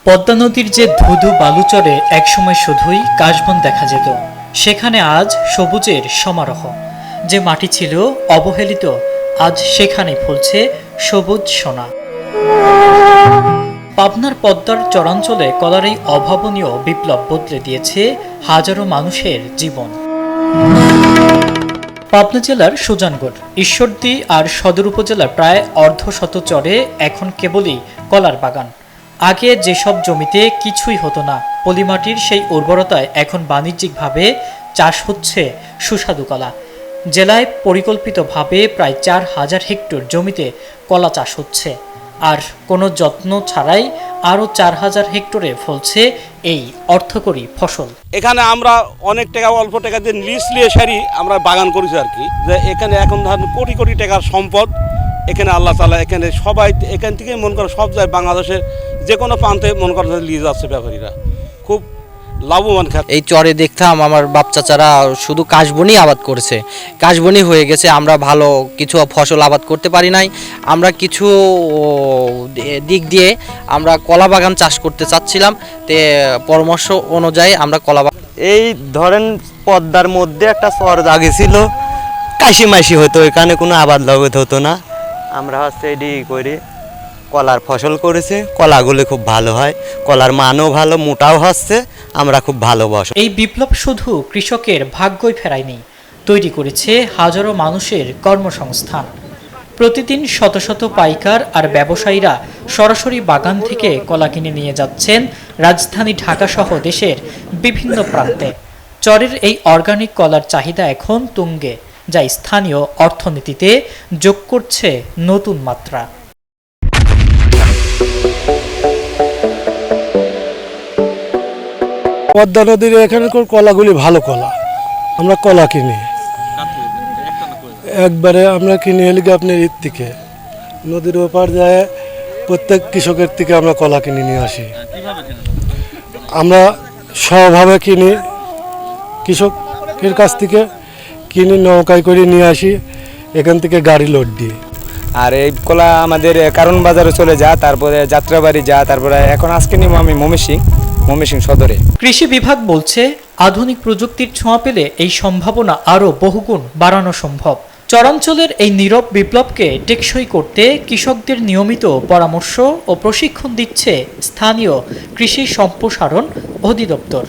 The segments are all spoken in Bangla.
পদ্মা নদীর যে ধুধু বালুচরে একসময় শুধুই কাশবন দেখা যেত, সেখানে আজ সবুজের সমারোহ। যে মাটি ছিল অবহেলিত, আজ সেখানে ফুলছে সবুজ সোনা। পাবনার পদ্মার চরাঞ্চলে কলার এই অভাবনীয় বিপ্লব বদলে দিয়েছে হাজারো মানুষের জীবন। পাবনা জেলার সুজানগড়, ঈশ্বরদী আর সদর উপজেলার প্রায় অর্ধশত চরে এখন কেবলই কলার বাগান। আগে যেসব জমিতে কিছুই হতো না, পলিমাটির সেই উর্বরতায় এখন বাণিজ্যিকভাবে চাষ হচ্ছে সুস্বাদু কলা। জেলায় পরিকল্পিতভাবে প্রায় 4,000 হেক্টর জমিতে কলা চাষ হচ্ছে, আর কোনো যত্ন ছাড়াই আরও 4,000 হেক্টরে ফলছে এই অর্থকরী ফসল। এখানে আমরা অনেক টাকা, অল্প টাকা দিয়ে লিজ নিয়ে সারি আমরা বাগান করেছি আর কি। যে এখানে এখন ধরেন কোটি কোটি টাকার সম্পদ এখানে আল্লাহ তাআলা, এখানে সবাই এখান থেকে মন করে সব যায় বাংলাদেশের যে কোনো প্রান্তে মন করে লিজ আছে, ব্যাপারীরা খুব লাভবান খাত। এই চরে দেখতাম আমার বাপ চাচারা শুধু কাশবনই আবাদ করেছে, কাশবনই হয়ে গেছে। আমরা ভালো কিছু ফসল আবাদ করতে পারি নাই। আমরা কিছু দিক দিয়ে আমরা কলা বাগান চাষ করতে চাচ্ছিলাম, তে পরামর্শ অনুযায়ী আমরা কলা বাগান। এই ধরেন পদ্মার মধ্যে একটা চর আগে ছিল, কাশি মাসি হতো, এখানে কোনো আবাদ লাগাতে হতো না। আমরা হচ্ছে এটি করি কলার ফসল করেছি, কলাগুলো খুব ভালো হয়, কলার মানও ভালো, মোটাও হচ্ছে, আমরা খুব ভালোবাসি। এই বিপ্লব শুধু কৃষকের ভাগ্যই ফেরায়নি, তৈরি করেছে হাজারো মানুষের কর্মসংস্থান। প্রতিদিন শত শত পাইকার আর ব্যবসায়ীরা সরাসরি বাগান থেকে কলা কিনে নিয়ে যাচ্ছেন রাজধানী ঢাকা সহ দেশের বিভিন্ন প্রান্তে। চরের এই অর্গানিক কলার চাহিদা এখন তুঙ্গে, যা স্থানীয় অর্থনীতিতে যোগ করছে নতুন মাত্রা। পদ্মা নদীর এখানকার কলাগুলি ভালো কলা, আমরা কলা কিনি একবারে, আমরা কিনি এলিগে আপনার ঈদ থেকে নদীর ওপার যায়, প্রত্যেক কৃষকের থেকে আমরা কলা কিনে নিয়ে আসি। আমরা স্বভাবে কিনি, কৃষকের কাছ থেকে কিনে নৌকায় করে নিয়ে আসি, এখান থেকে গাড়ি লোড দিই। আর এই কলা আমাদের কারণ বাজারে চলে যায়, তারপরে যাত্রাবাড়ি যায়, তারপরে এখন আজকে নিব আমি ময়মনসিংহ সদরে। কৃষি বিভাগ বলছে, আধুনিক প্রযুক্তির ছোঁয়া পেলে এই সম্ভাবনা আরও বহুগুণ বাড়ানো সম্ভব। চরাঞ্চলের এই নীরব বিপ্লবকে টেকসই করতে কৃষকদের নিয়মিত পরামর্শ ও প্রশিক্ষণ দিচ্ছে স্থানীয় কৃষি সম্প্রসারণ অধিদপ্তর।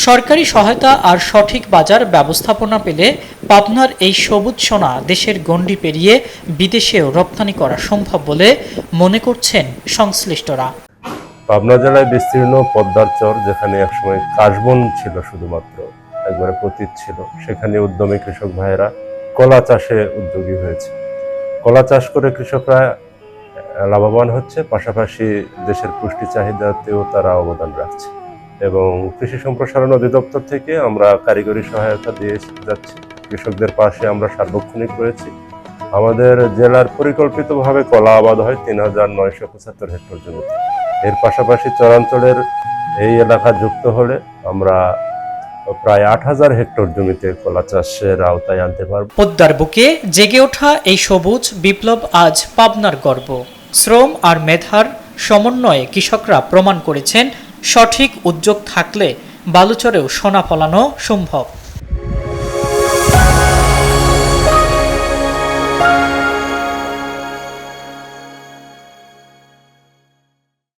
সরকারি সহায়তা আর সঠিক বাজার ব্যবস্থাপনা পেলে পাবনার এই সবুজ সোনা দেশের গণ্ডি পেরিয়ে বিদেশেও রপ্তানি করা সম্ভব বলে মনে করছেন সংশ্লিষ্টরা। পাবনা জেলায় বিস্তীর্ণ পদ্মার চর, যেখানে একসময় কাশবন ছিল, শুধুমাত্র একবারে পতিত ছিল, সেখানে উদ্যমী কৃষক ভাইয়েরা কলা চাষে উদ্যোগী হয়েছে। কলা চাষ করে কৃষকরা লাভবান হচ্ছে, পাশাপাশি দেশের পুষ্টি চাহিদাতেও তারা অবদান রাখছে। এবং কৃষি সম্প্রসারণ অধিদপ্তর থেকে আমরা কারিগরি সহায়তা দিয়ে যাচ্ছি, কৃষকদের পাশে আমরা সার্বক্ষণিক রয়েছি। আমাদের জেলার পরিকল্পিতভাবে কলা আবাদ হয় 3,975 হেক্টর জমিতে। এর পাশাপাশি চরাঞ্চলের এই এলাকা যুক্ত হলে আমরা প্রায় 8,000 হেক্টর জমিতে কলা চাষের আওতায় আনতে পারব। পদ্মার বুকে জেগে ওঠা এই সবুজ বিপ্লব আজ পাবনার গর্ব। শ্রম আর মেধার সমন্বয়ে কৃষকরা প্রমাণ করেছেন, সঠিক উদ্যোগ থাকলে বালুচরেও সোনা ফলানো সম্ভব।